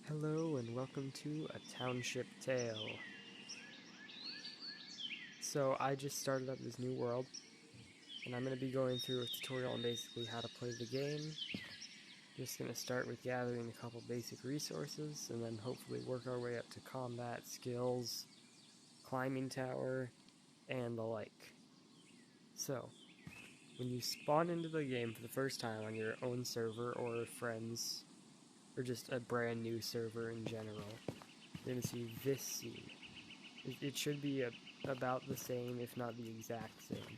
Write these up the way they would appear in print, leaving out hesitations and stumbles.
Hello and welcome to A Township Tale. So I just started up this new world, and I'm going to be going through a tutorial on basically how to play the game. Just going to start with gathering a couple basic resources, and then hopefully work our way up to combat, skills, climbing tower, and the like. So, when you spawn into the game for the first time on your own server or friends, or just a brand new server in general, you're going to see this scene. It should be about the same, if not the exact same.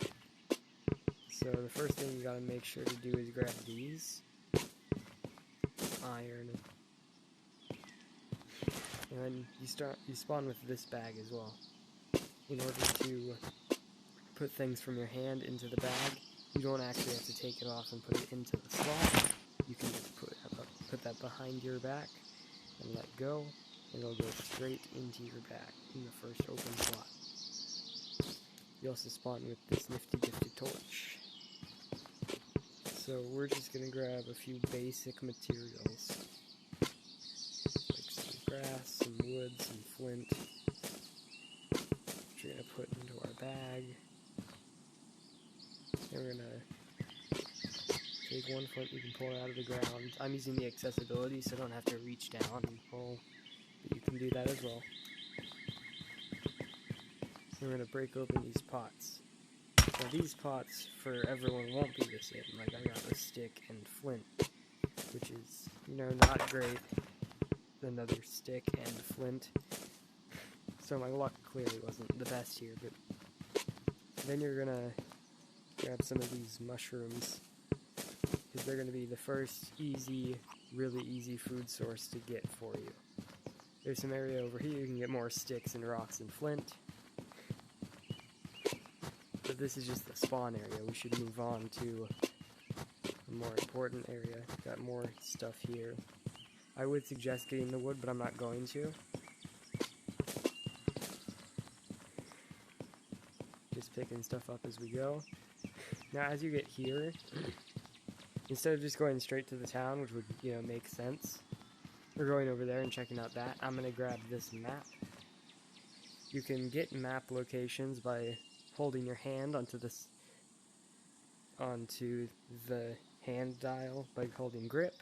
So the first thing you gotta make sure to do is grab these. Iron. And then you spawn with this bag as well. In order to put things from your hand into the bag, you don't actually have to take it off and put it into the slot. You can just put that behind your back and let go, and it'll go straight into your bag in the first open slot. You also spawn with this nifty gifted torch. So we're just going to grab a few basic materials, like some grass, some wood, some flint, which we're going to put into our bag. And we're going to take one flint we can pull out of the ground. I'm using the accessibility so I don't have to reach down and pull, but you can do that as well. We're going to break open these pots. Now these pots for everyone won't be the same. Like I got a stick and flint, which is, not great. Another stick and flint. So my luck clearly wasn't the best here, but then you're going to grab some of these mushrooms, because they're going to be the first really easy food source to get for you. There's some area over here you can get more sticks and rocks and flint. But this is just the spawn area. We should move on to a more important area. Got more stuff here. I would suggest getting the wood, but I'm not going to. Just picking stuff up as we go. Now as you get here, instead of just going straight to the town, which would, make sense, we're going over there and checking out that. I'm going to grab this map. You can get map locations by holding your hand onto the hand dial by holding grip,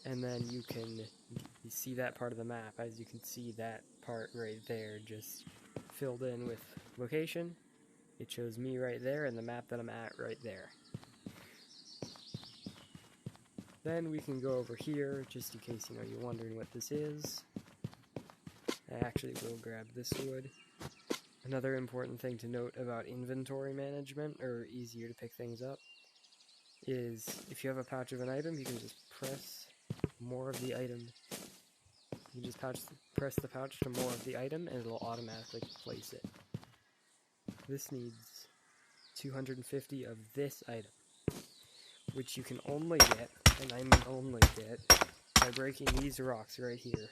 and then you see that part of the map. As you can see, that part right there just filled in with location. It shows me right there and the map that I'm at right there. Then we can go over here, just in case you're wondering what this is. I actually will grab this wood. Another important thing to note about inventory management, or easier to pick things up, is if you have a pouch of an item, you can just press more of the item. You just press the pouch to more of the item, and it'll automatically place it. This needs 250 of this item, which you can only get, and I mean only get, by breaking these rocks right here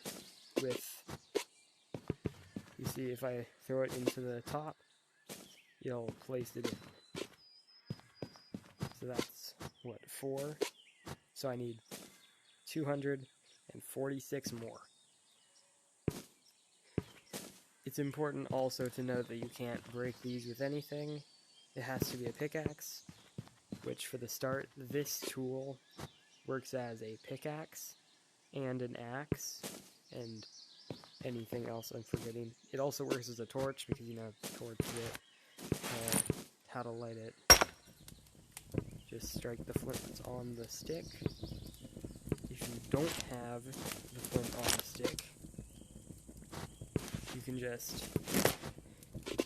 with... You see, if I throw it into the top, you'll place it in. So that's, 4? So I need 246 more. It's important also to note that you can't break these with anything. It has to be a pickaxe, which for the start, this tool works as a pickaxe and an axe, and anything else I'm forgetting. It also works as a torch, because torch with how to light it. Just strike the flint that's on the stick. If you don't have the flint on the stick, you can just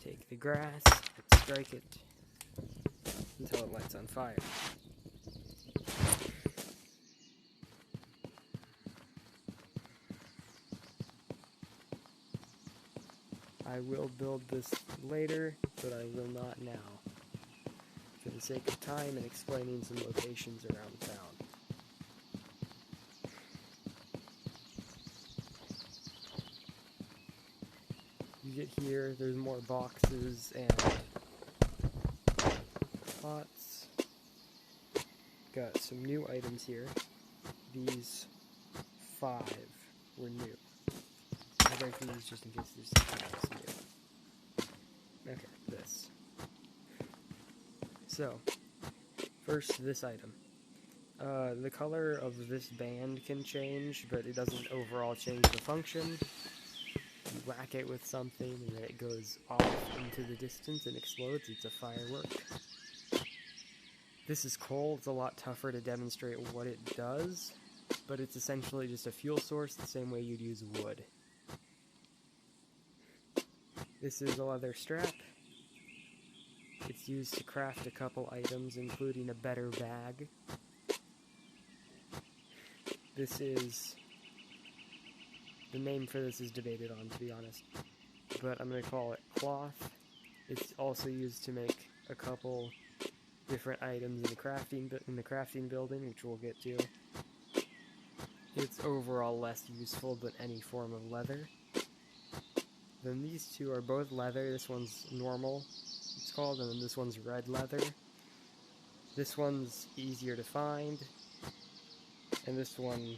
take the grass and strike it until it lights on fire. I will build this later, but I will not now, for the sake of time and explaining some locations around town. You get here, there's more boxes and pots. Got some new items here. These 5 were new. I'll break these just in case there's something else new. Okay, this. So, first, this item. The color of this band can change, but it doesn't overall change the function. You whack it with something, and then it goes off into the distance and explodes. It's a firework. This is coal. It's a lot tougher to demonstrate what it does, but it's essentially just a fuel source the same way you'd use wood. This is a leather strap. It's used to craft a couple items, including a better bag. This is... the name for this is debated on, to be honest, but I'm going to call it cloth. It's also used to make a couple different items in the crafting building, which we'll get to. It's overall less useful than any form of leather. Then these two are both leather. This one's normal, it's called, and then this one's red leather. This one's easier to find, and this one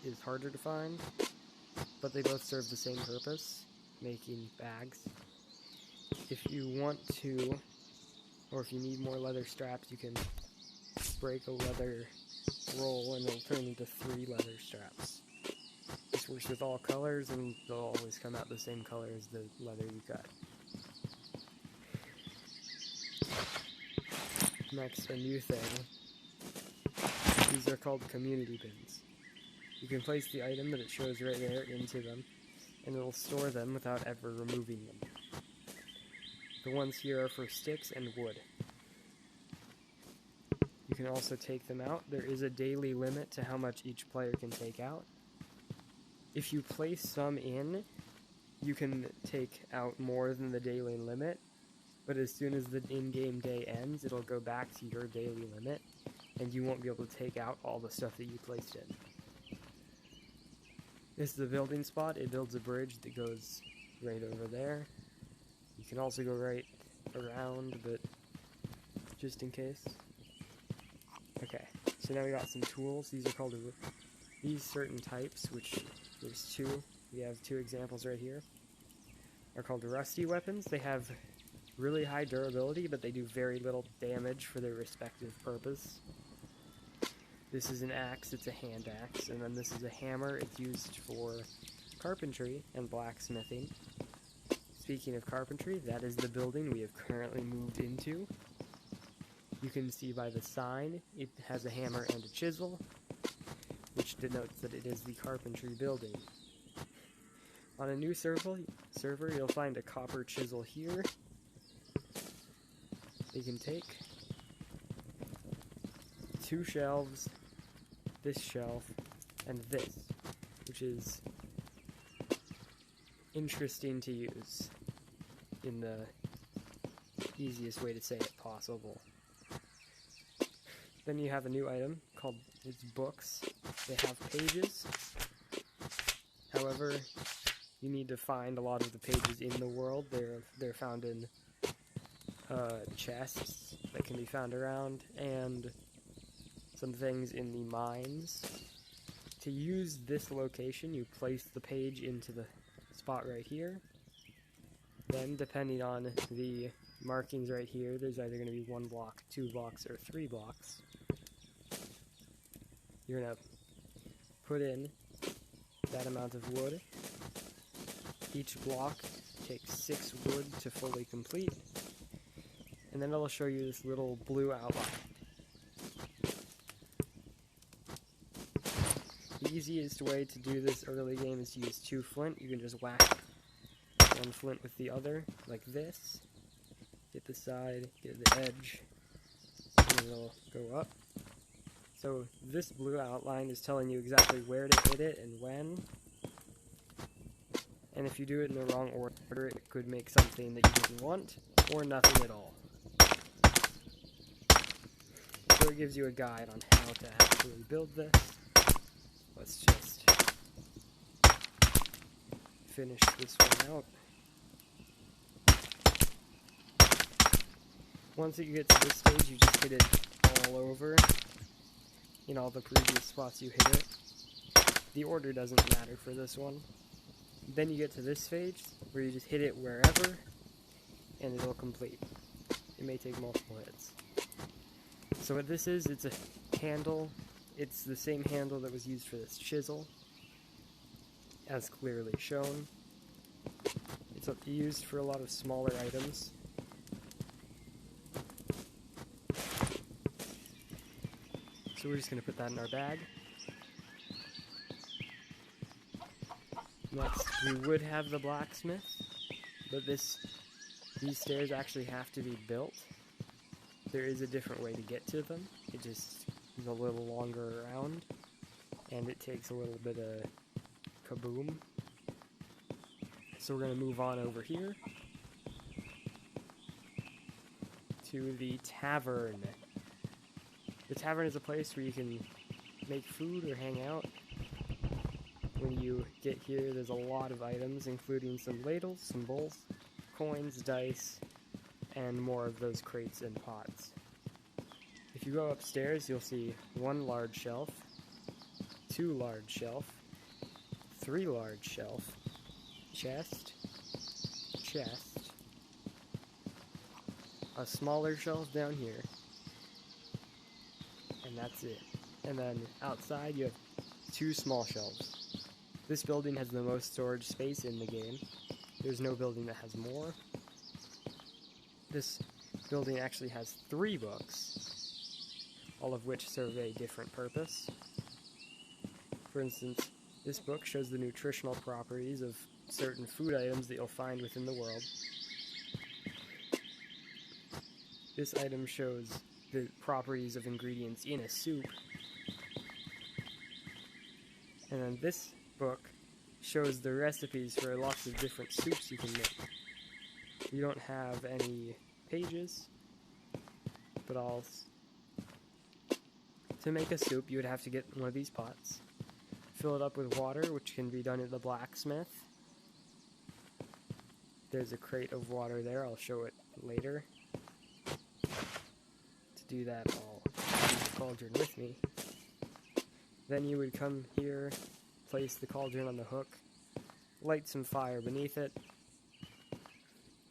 is harder to find, but they both serve the same purpose, making bags. If you want to, or if you need more leather straps, you can break a leather roll and it'll turn into 3 leather straps. This works with all colors, and they'll always come out the same color as the leather you cut. Next, a new thing. These are called community bins. You can place the item that it shows right there into them, and it'll store them without ever removing them. The ones here are for sticks and wood. You can also take them out. There is a daily limit to how much each player can take out. If you place some in, you can take out more than the daily limit, but as soon as the in-game day ends, it'll go back to your daily limit, and you won't be able to take out all the stuff that you placed in. This is the building spot. It builds a bridge that goes right over there. You can also go right around, but just in case. Okay, so now we got some tools. These are called these certain types, which there's 2. We have 2 examples right here. Are called rusty weapons. They have really high durability, but they do very little damage for their respective purpose. This is an axe. It's a hand axe, and then this is a hammer. It's used for carpentry and blacksmithing. Speaking of carpentry, that is the building we have currently moved into. You can see by the sign, it has a hammer and a chisel, which denotes that it is the carpentry building. On a new server, you'll find a copper chisel here. You can take 2 shelves, this shelf, and this, which is interesting to use in the easiest way to say it possible. Then you have a new item called its books. They have pages. However, you need to find a lot of the pages in the world. They're found in chests that can be found around, and some things in the mines. To use this location, you place the page into the spot right here. Then, depending on the markings right here, there's either going to be 1 block, 2 blocks, or 3 blocks. You're going to put in that amount of wood. Each block takes 6 wood to fully complete. And then it'll show you this little blue outline. The easiest way to do this early game is to use 2 flint. You can just whack 1 flint with the other, like this. Get the side, get the edge, and it'll go up. So this blue outline is telling you exactly where to hit it and when. And if you do it in the wrong order, it could make something that you didn't want, or nothing at all. So it gives you a guide on how to actually build this. Let's just finish this one out. Once you get to this stage, you just hit it all over in all the previous spots you hit it. the order doesn't matter for this one. Then you get to this stage, where you just hit it wherever, and it'll complete. It may take multiple hits. So what this is, it's a handle. It's the same handle that was used for this chisel, as clearly shown. It's used for a lot of smaller items. So we're just going to put that in our bag. Next, we would have the blacksmith, but these stairs actually have to be built. There is a different way to get to them. It just is a little longer around, and it takes a little bit of kaboom. So we're going to move on over here to the Tavern. The Tavern is a place where you can make food or hang out. When you get here, there's a lot of items, including some ladles, some bowls, coins, dice, and more of those crates and pots. If you go upstairs, you'll see 1 large shelf, 2 large shelf, 3 large shelf, chest, a smaller shelf down here, and that's it. And then outside you have 2 small shelves. This building has the most storage space in the game. There's no building that has more. This building actually has 3 books, all of which serve a different purpose. For instance, this book shows the nutritional properties of certain food items that you'll find within the world. This item shows the properties of ingredients in a soup. And then this book shows the recipes for lots of different soups you can make. We don't have any pages, but to make a soup, you would have to get one of these pots, fill it up with water, which can be done at the blacksmith. There's a crate of water there, I'll show it later. To do that, I'll use the cauldron with me. Then you would come here, place the cauldron on the hook, light some fire beneath it,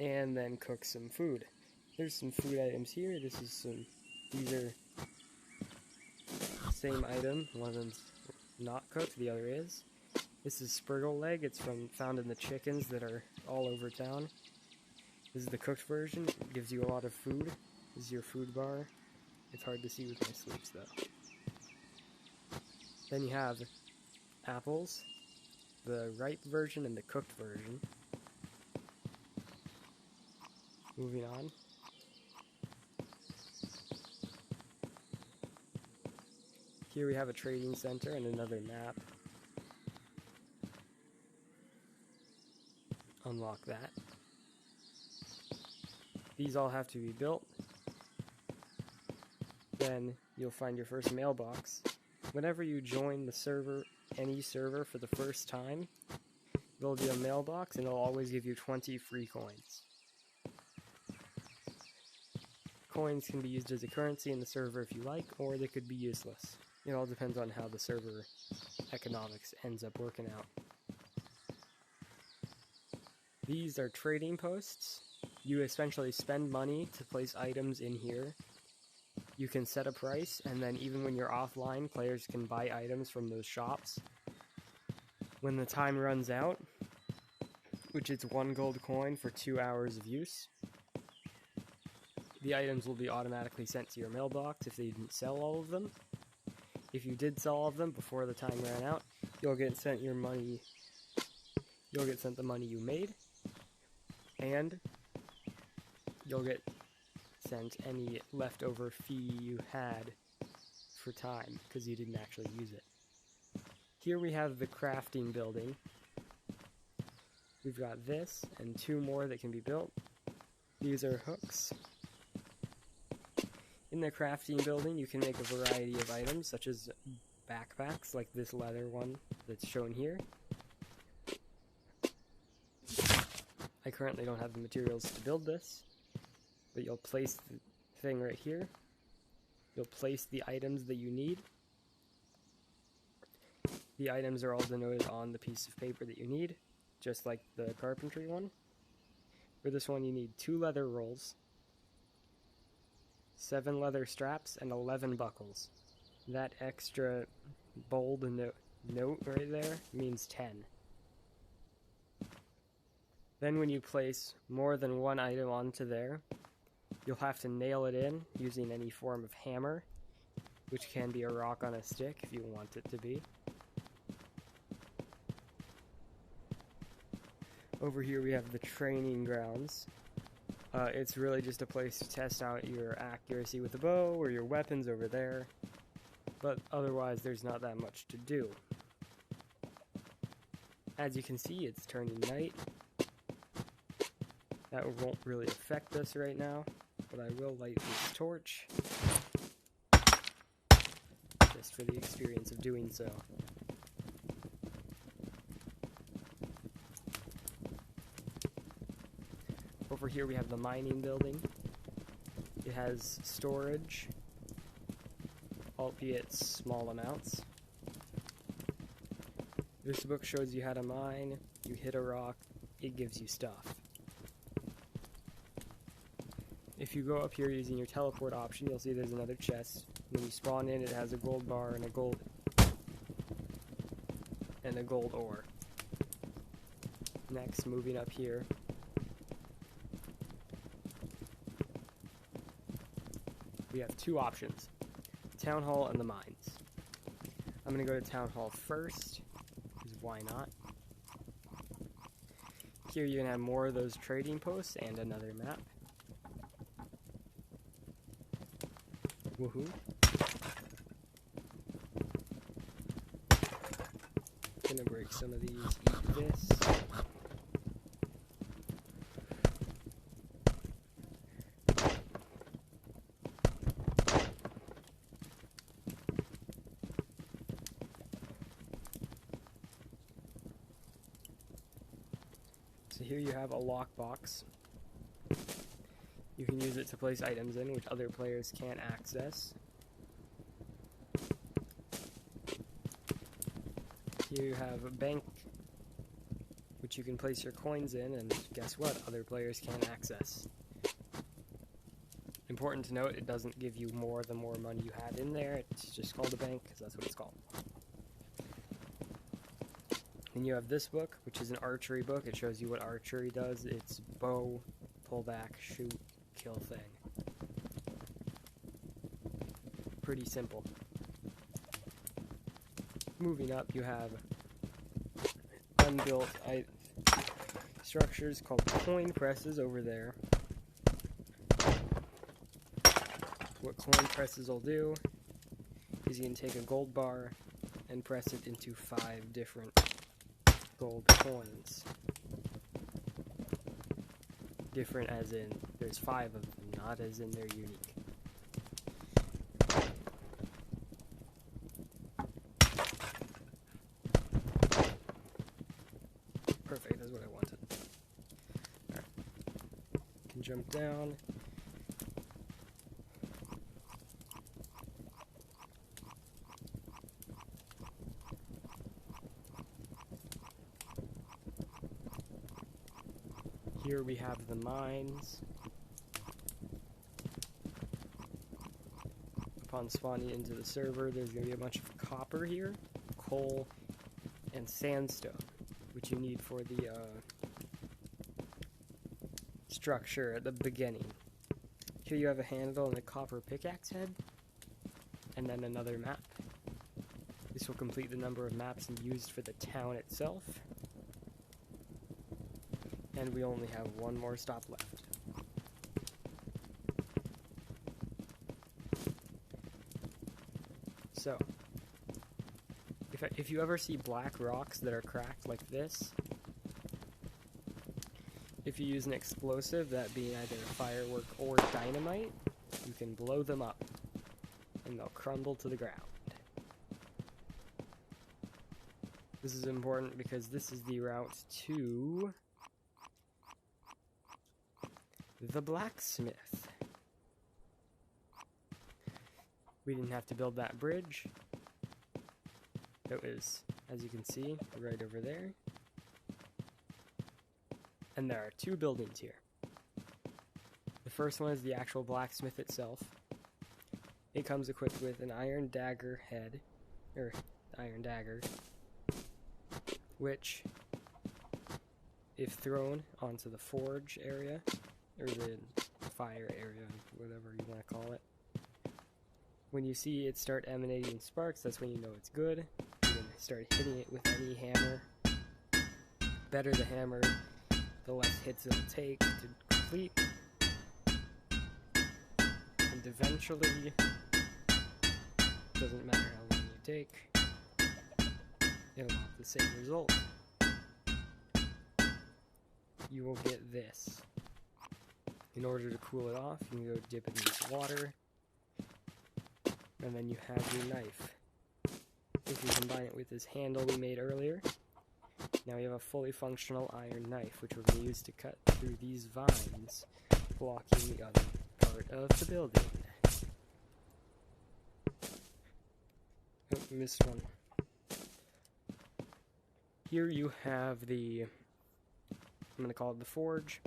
and then cook some food. There's some food items here. These are same item. One of them's not cooked, the other is. This is spurgle leg. It's found in the chickens that are all over town. This is the cooked version. It gives you a lot of food. This is your food bar. It's hard to see with my sleeves though. Then you have apples, the ripe version and the cooked version. Moving on. Here we have a trading center and another map. Unlock that. These all have to be built. Then you'll find your first mailbox. Whenever you join the server, any server for the first time, there'll be a mailbox and it'll always give you 20 free coins. Coins can be used as a currency in the server if you like, or they could be useless. It all depends on how the server economics ends up working out. These are trading posts. You essentially spend money to place items in here. You can set a price, and then even when you're offline, players can buy items from those shops. When the time runs out, which is 1 gold coin for 2 hours of use, the items will be automatically sent to your mailbox if they didn't sell all of them. If you did sell all of them before the time ran out, you'll get sent your money. You'll get sent the money you made, and you'll get sent any leftover fee you had for time, because you didn't actually use it. Here we have the crafting building. We've got this, and 2 more that can be built. These are hooks. In the crafting building, you can make a variety of items, such as backpacks, like this leather one that's shown here. I currently don't have the materials to build this, but you'll place the thing right here. You'll place the items that you need. The items are all denoted on the piece of paper that you need, just like the carpentry one. For this one you need 2 leather rolls, 7 leather straps, and 11 buckles. That extra bold note right there means 10. Then when you place more than one item onto there, you'll have to nail it in using any form of hammer, which can be a rock on a stick if you want it to be. Over here we have the training grounds. It's really just a place to test out your accuracy with the bow or your weapons over there, but otherwise there's not that much to do. As you can see, it's turning night. That won't really affect us right now, but I will light this torch, just for the experience of doing so. Over here we have the mining building. It has storage, albeit small amounts. This book shows you how to mine. You hit a rock, it gives you stuff. If you go up here using your teleport option, you'll see there's another chest. When you spawn in, it has a gold bar and a gold ore. Next, moving up here, we have 2 options, Town Hall and the mines. I'm going to go to Town Hall first, because why not? Here you're going to have more of those trading posts and another map. Woohoo. Gonna break some of these, eat this. So here you have a lockbox. You can use it to place items in which other players can't access. Here you have a bank which you can place your coins in, and guess what? Other players can't access. Important to note, it doesn't give you more the more money you have in there. It's just called a bank because that's what it's called. Then you have this book, which is an archery book. It shows you what archery does. It's bow, pull back, shoot, kill thing. Pretty simple. Moving up, you have unbuilt structures called coin presses over there. What coin presses will do is you can take a gold bar and press it into 5 different gold coins. Different as in there's 5 of them, not as in they're unique. Perfect, that's what I wanted. Alright. Can jump down. Here we have the mines. Upon spawning into the server, there's going to be a bunch of copper here, coal, and sandstone, which you need for the structure at the beginning. Here you have a handle and a copper pickaxe head, and then another map. This will complete the number of maps used for the town itself. And we only have one more stop left. So, if you ever see black rocks that are cracked like this, if you use an explosive, that being either a firework or dynamite, you can blow them up, and they'll crumble to the ground. This is important because this is the route to the Blacksmith. We didn't have to build that bridge. It was as you can see, right over there. And there are two buildings here. The first one is the actual blacksmith itself. It comes equipped with an iron dagger head, or iron dagger, which, if thrown onto the forge area, or the fire area, whatever you want to call it, when you see it start emanating sparks, that's when you know it's good. You can start hitting it with any hammer. Better the hammer, the less hits it'll take to complete. And eventually, doesn't matter how long you take, it'll have the same result. You will get this. In order to cool it off, you can go dip it into water, and then you have your knife. If you combine it with this handle we made earlier, now we have a fully functional iron knife, which we're going to use to cut through these vines, blocking the other part of the building. Oh, missed one. Here you have the, I'm going to call it the forge.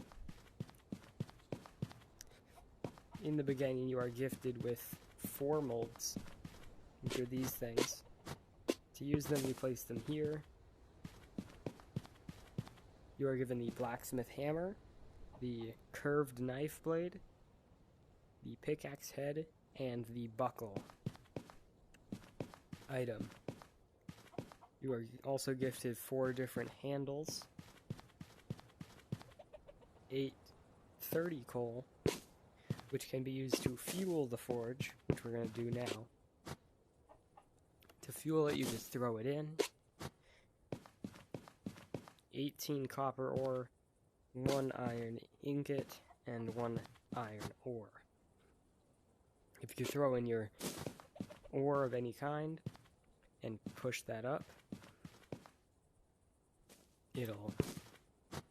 In the beginning, you are gifted with 4 molds, which are these things. To use them, you place them here. You are given the blacksmith hammer, the curved knife blade, the pickaxe head, and the buckle item. You are also gifted 4 different handles, 8 30 coal, which can be used to fuel the forge, which we're going to do now. To fuel it, you just throw it in. 18 copper ore, 1 iron ingot, and 1 iron ore. If you throw in your ore of any kind and push that up,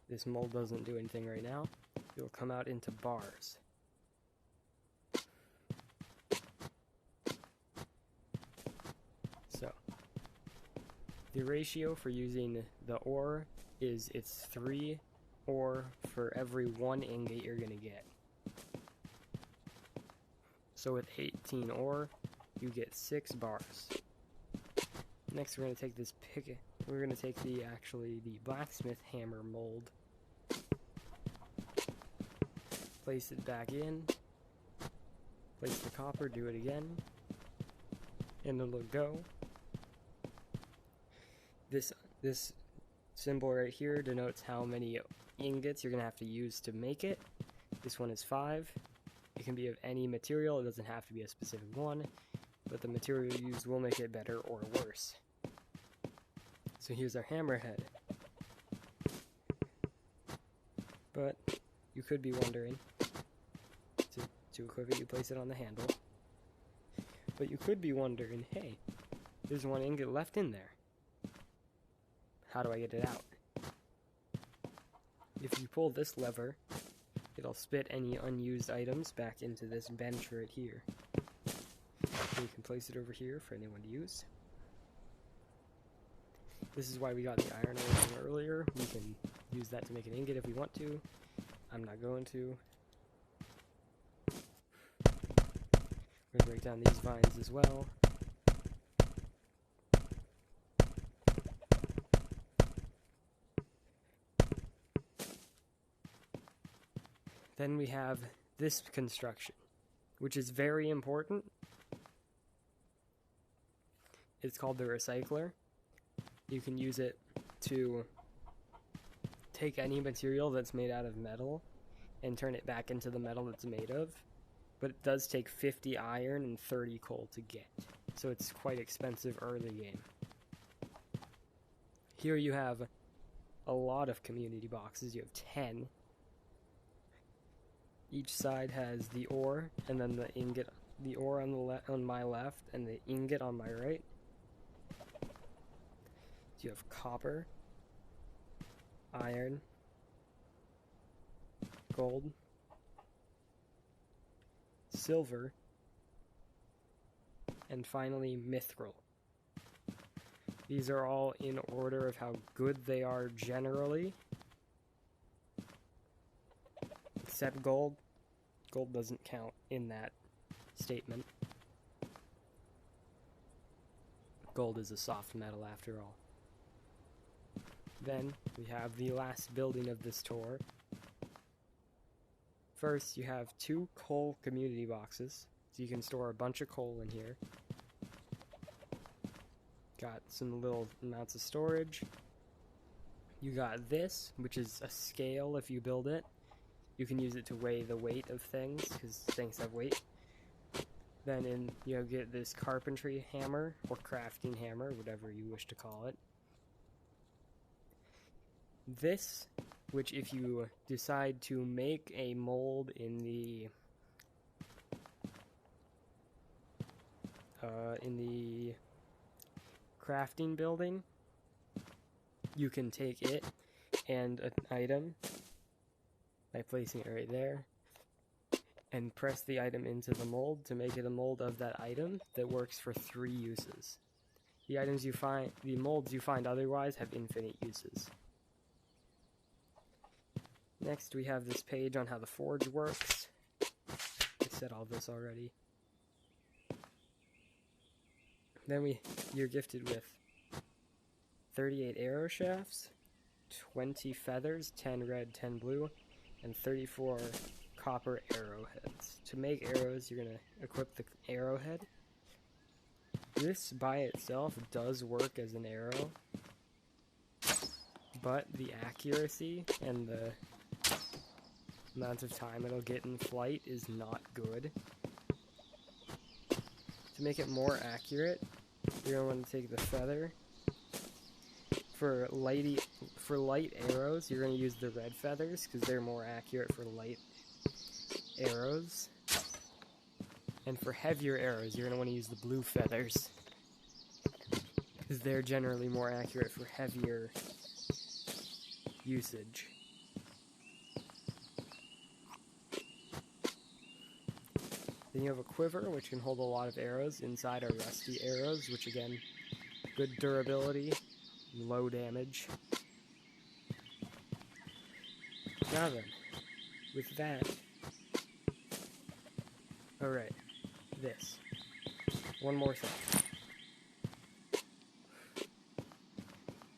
this mold doesn't do anything right now, it'll come out into bars. So, the ratio for using the ore is it's 3 ore for every 1 ingot you're going to get. So with 18 ore, you get 6 bars. Next we're going to take this we're going to take the blacksmith hammer mold, place it back in, place the copper, do it again, and it'll go. This symbol right here denotes how many ingots you're going to have to use to make it. This one is 5. It can be of any material, it doesn't have to be a specific one, but the material used will make it better or worse. So here's our hammerhead. But you could be wondering, to equip it, you place it on the handle. But you could be wondering, hey, there's 1 ingot left in there. How do I get it out? If you pull this lever, it'll spit any unused items back into this bench right here. So you can place it over here for anyone to use. This is why we got the iron ore from earlier. We can use that to make an ingot if we want to. I'm not going to. We're going to break down these vines as well. Then we have this construction, which is very important. It's called the recycler. You can use it to take any material that's made out of metal and turn it back into the metal it's made of. But it does take 50 iron and 30 coal to get, so it's quite expensive early game. Here you have a lot of community boxes. You have 10. Each side has the ore, and then the ingot, the ore on my left, and the ingot on my right. You have copper, iron, gold, silver, and finally mithril. These are all in order of how good they are generally. Except gold. Gold doesn't count in that statement. Gold is a soft metal after all. Then we have the last building of this tour. First, you have 2 coal community boxes, so you can store a bunch of coal in here. Got some little amounts of storage. You got this, which is a scale if you build it. You can use it to weigh the weight of things, because things have weight. Then you get this carpentry hammer, or crafting hammer, whatever you wish to call it. This, which if you decide to make a mold in the crafting building, you can take it and an item by placing it right there and press the item into the mold to make it a mold of that item that works for 3 uses. The molds you find otherwise have infinite uses. Next, we have this page on how the forge works. I said all this already. Then you're gifted with 38 arrow shafts, 20 feathers, 10 red, 10 blue, and 34 copper arrowheads. To make arrows, you're going to equip the arrowhead. This by itself does work as an arrow, but the accuracy and the amount of time it'll get in flight is not good. To make it more accurate, you're going to want to take the feather. For light arrows, you're going to use the red feathers because they're more accurate for light arrows. And for heavier arrows, you're going to want to use the blue feathers because they're generally more accurate for heavier usage. Then you have a quiver, which can hold a lot of arrows. Inside are rusty arrows, which again, good durability, low damage. Now then, with that, alright, this. One more thing.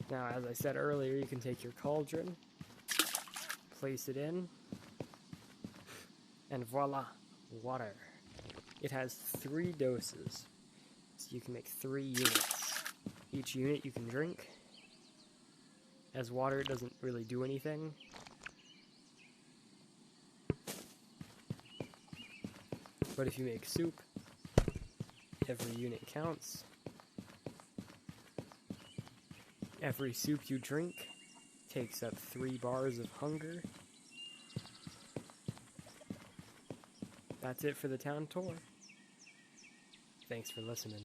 Now, as I said earlier, you can take your cauldron, place it in, and voila, water. It has 3 doses, so you can make 3 units. Each unit you can drink. As water, it doesn't really do anything. But if you make soup, every unit counts. Every soup you drink takes up 3 bars of hunger. That's it for the town tour. Thanks for listening.